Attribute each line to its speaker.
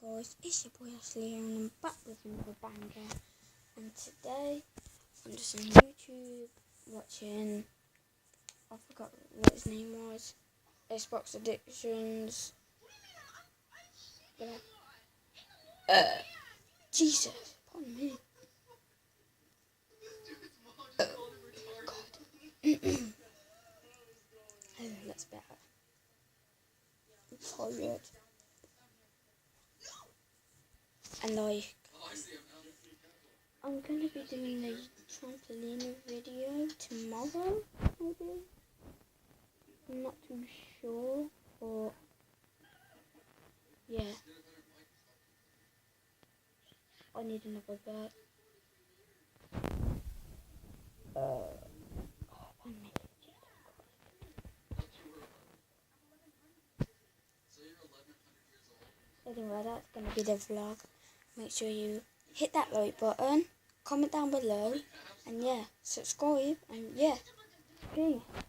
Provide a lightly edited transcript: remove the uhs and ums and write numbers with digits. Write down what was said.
Speaker 1: guys, it's your boy Ashley and I'm back with another banger. And today I'm just on YouTube watching, I forgot what his name was, Xbox Addictions. Jesus, pardon me. God. Oh, that's better. I'm tired. And I'm going to be doing a trampoline video tomorrow, maybe? I'm not too sure, but yeah. I need another bird. Anyway, that's going to be the vlog. Make sure you hit that like button, comment down below, and yeah, subscribe, and yeah, peace.